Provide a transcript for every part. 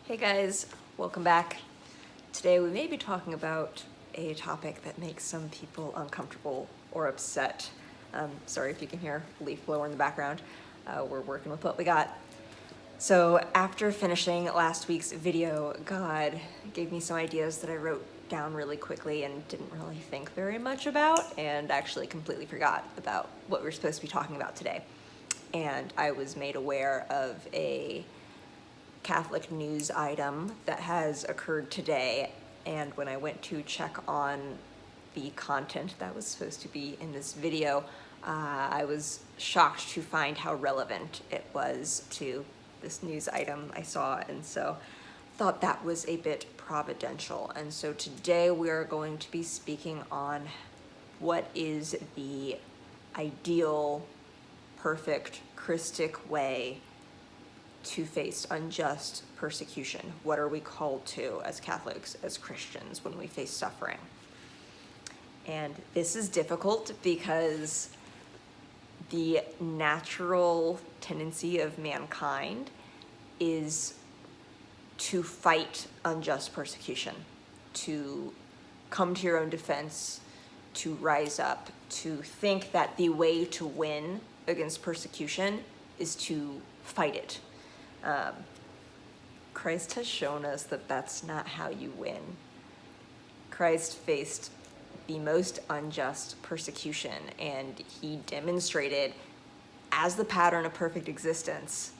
Hey guys, welcome back. Today we may be talking about a topic that makes some people uncomfortable or upset. Sorry if you can hear a leaf blower in the background. We're working with what we got. So after finishing last week's video, God gave me some ideas that I wrote down really quickly and didn't really think very much about, and actually completely forgot about what we're supposed to be talking about today. And I was made aware of a Catholic news item that has occurred today, and when I went to check on the content that was supposed to be in this video, I was shocked to find how relevant it was to this news item I saw, and so thought that was a bit providential. And so today we are going to be speaking on what is the ideal, perfect, Christic way to face unjust persecution. What are we called to as Catholics, as Christians, when we face suffering? And this is difficult because the natural tendency of mankind is to fight unjust persecution, to come to your own defense, to rise up, to think that the way to win against persecution is to fight it. Christ has shown us that that's not how you win. Christ faced the most unjust persecution, and he demonstrated, as the pattern of perfect existence,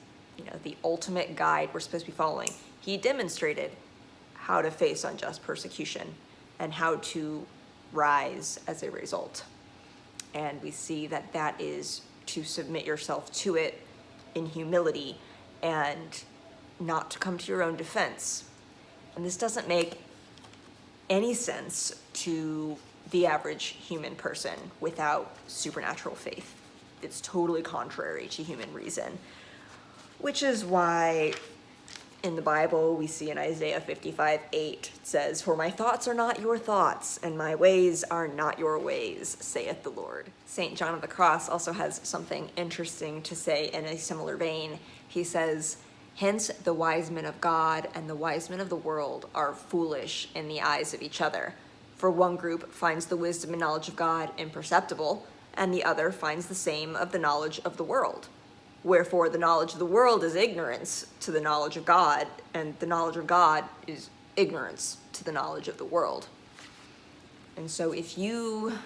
the ultimate guide we're supposed to be following, he demonstrated how to face unjust persecution and how to rise as a result. And we see that that is to submit yourself to it in humility and not to come to your own defense. And this doesn't make any sense to the average human person without supernatural faith. It's totally contrary to human reason, which is why in the Bible we see in Isaiah 55:8 it says, "For my thoughts are not your thoughts, and my ways are not your ways, saith the Lord." St. John of the Cross also has something interesting to say in a similar vein. He says, "Hence the wise men of God and the wise men of the world are foolish in the eyes of each other. For one group finds the wisdom and knowledge of God imperceptible, and the other finds the same of the knowledge of the world. Wherefore the knowledge of the world is ignorance to the knowledge of God, and the knowledge of God is ignorance to the knowledge of the world." And so if you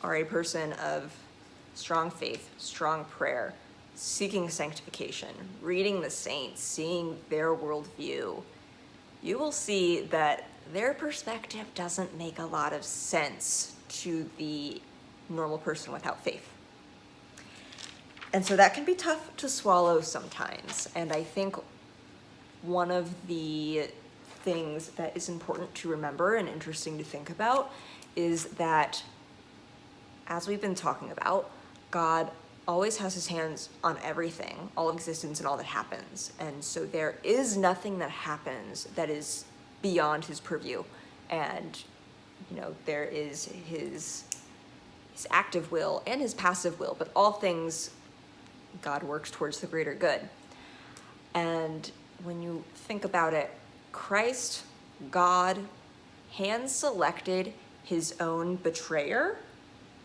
are a person of strong faith, strong prayer, seeking sanctification, reading the saints, seeing their worldview, you will see that their perspective doesn't make a lot of sense to the normal person without faith. And so that can be tough to swallow sometimes. And I think one of the things that is important to remember and interesting to think about is that, as we've been talking about, God always has his hands on everything, all of existence and all that happens. And so there is nothing that happens that is beyond his purview. And, there is his active will and his passive will, but all things God works towards the greater good. And when you think about it, Christ, God, hand-selected his own betrayer,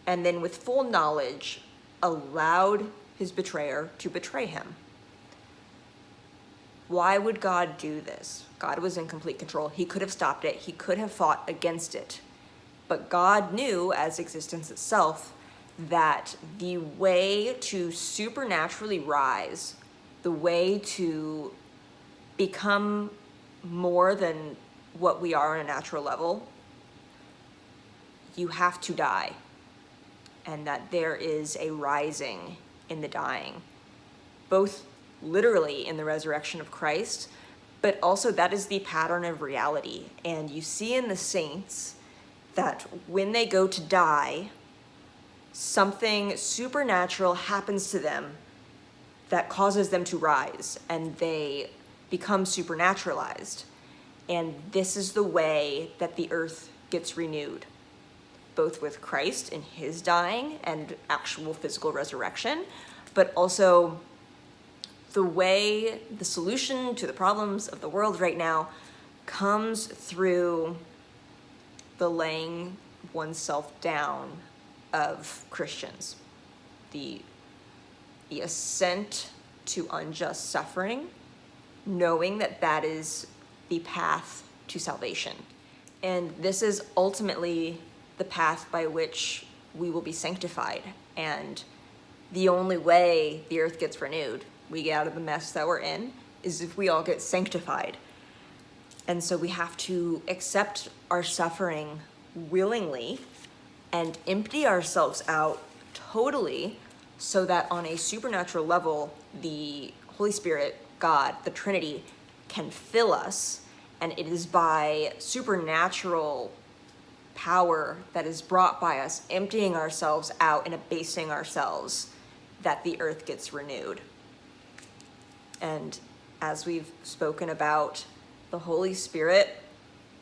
and then with full knowledge allowed his betrayer to betray him. Why would God do this? God was in complete control. He could have stopped it. He could have fought against it. But God knew, as existence itself, that the way to supernaturally rise, the way to become more than what we are on a natural level, you have to die. And that there is a rising in the dying, both literally in the resurrection of Christ, but also that is the pattern of reality. And you see in the saints that when they go to die, something supernatural happens to them that causes them to rise, and they become supernaturalized. And this is the way that the earth gets renewed, both with Christ in his dying and actual physical resurrection, but also the solution to the problems of the world right now comes through the laying oneself down of Christians. The ascent to unjust suffering, knowing that that is the path to salvation. And this is ultimately the path by which we will be sanctified. And the only way the earth gets renewed, we get out of the mess that we're in, is if we all get sanctified. And so we have to accept our suffering willingly and empty ourselves out totally, so that on a supernatural level, the Holy Spirit, God, the Trinity, can fill us. And it is by supernatural power that is brought by us emptying ourselves out and abasing ourselves that the earth gets renewed. And as we've spoken about, the Holy Spirit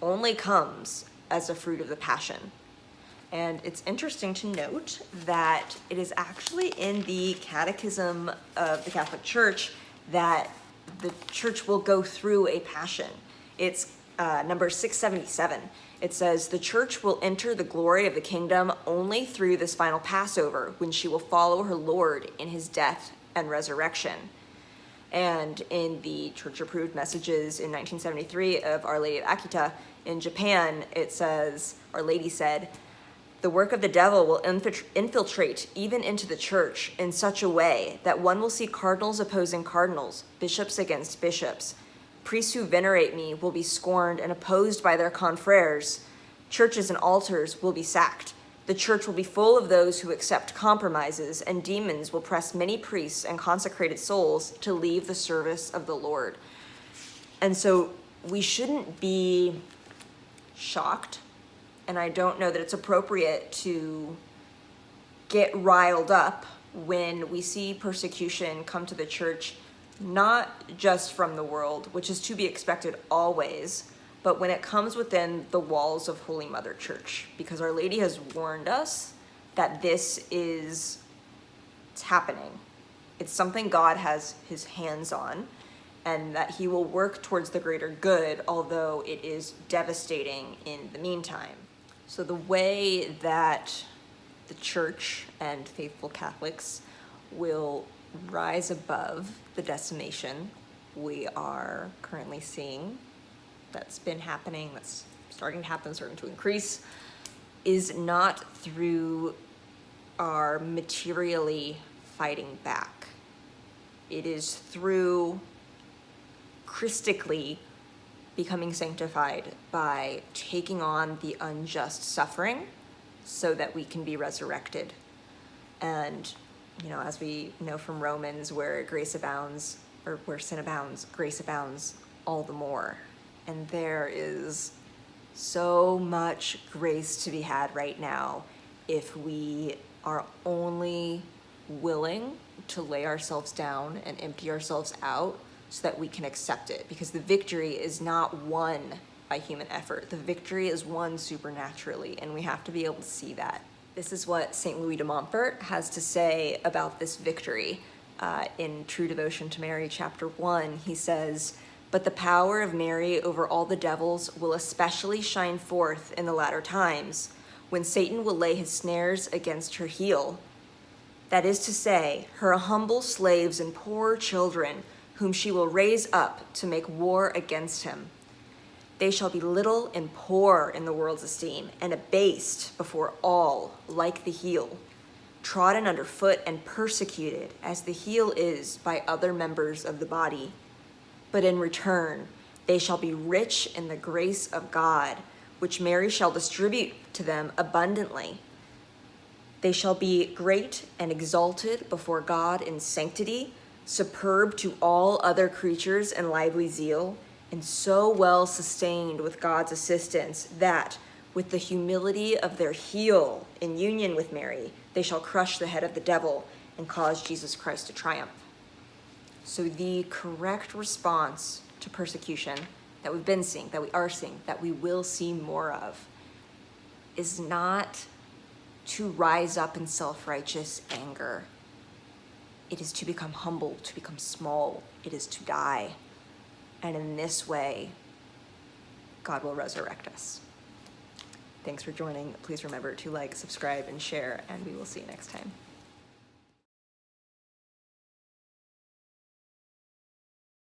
only comes as a fruit of the passion. And it's interesting to note that it is actually in the Catechism of the Catholic Church that the church will go through a passion. It's number 677. It says, "The church will enter the glory of the kingdom only through this final Passover, when she will follow her Lord in his death and resurrection." And in the church-approved messages in 1973 of Our Lady of Akita in Japan, it says, Our Lady said, "The work of the devil will infiltrate even into the church in such a way that one will see cardinals opposing cardinals, bishops against bishops. Priests who venerate me will be scorned and opposed by their confreres. Churches and altars will be sacked. The church will be full of those who accept compromises, and demons will press many priests and consecrated souls to leave the service of the Lord." And so we shouldn't be shocked, and I don't know that it's appropriate to get riled up when we see persecution come to the church, not just from the world, which is to be expected always, but when it comes within the walls of Holy Mother Church, because Our Lady has warned us that this is it's happening. It's something God has his hands on, and that he will work towards the greater good, although it is devastating in the meantime. So the way that the church and faithful Catholics will rise above the decimation we are currently seeing, that's been happening, that's starting to happen, starting to increase, is not through our materially fighting back. It is through Christically becoming sanctified by taking on the unjust suffering so that we can be resurrected. And, as we know from Romans, where grace abounds, or where sin abounds, grace abounds all the more. And there is so much grace to be had right now if we are only willing to lay ourselves down and empty ourselves out so that we can accept it. Because the victory is not won by human effort. The victory is won supernaturally, and we have to be able to see that. This is what St. Louis de Montfort has to say about this victory. In True Devotion to Mary, chapter 1, he says, "But the power of Mary over all the devils will especially shine forth in the latter times, when Satan will lay his snares against her heel. That is to say, her humble slaves and poor children, whom she will raise up to make war against him. They shall be little and poor in the world's esteem, and abased before all, like the heel, trodden underfoot and persecuted, as the heel is by other members of the body. But in return, they shall be rich in the grace of God, which Mary shall distribute to them abundantly. They shall be great and exalted before God in sanctity, superb to all other creatures in lively zeal, and so well sustained with God's assistance that, with the humility of their heel in union with Mary, they shall crush the head of the devil and cause Jesus Christ to triumph." So the correct response to persecution that we've been seeing, that we are seeing, that we will see more of, is not to rise up in self-righteous anger, it is to become humble, to become small, it is to die. And in this way, God will resurrect us. Thanks for joining. Please remember to like, subscribe, and share, and we will see you next time.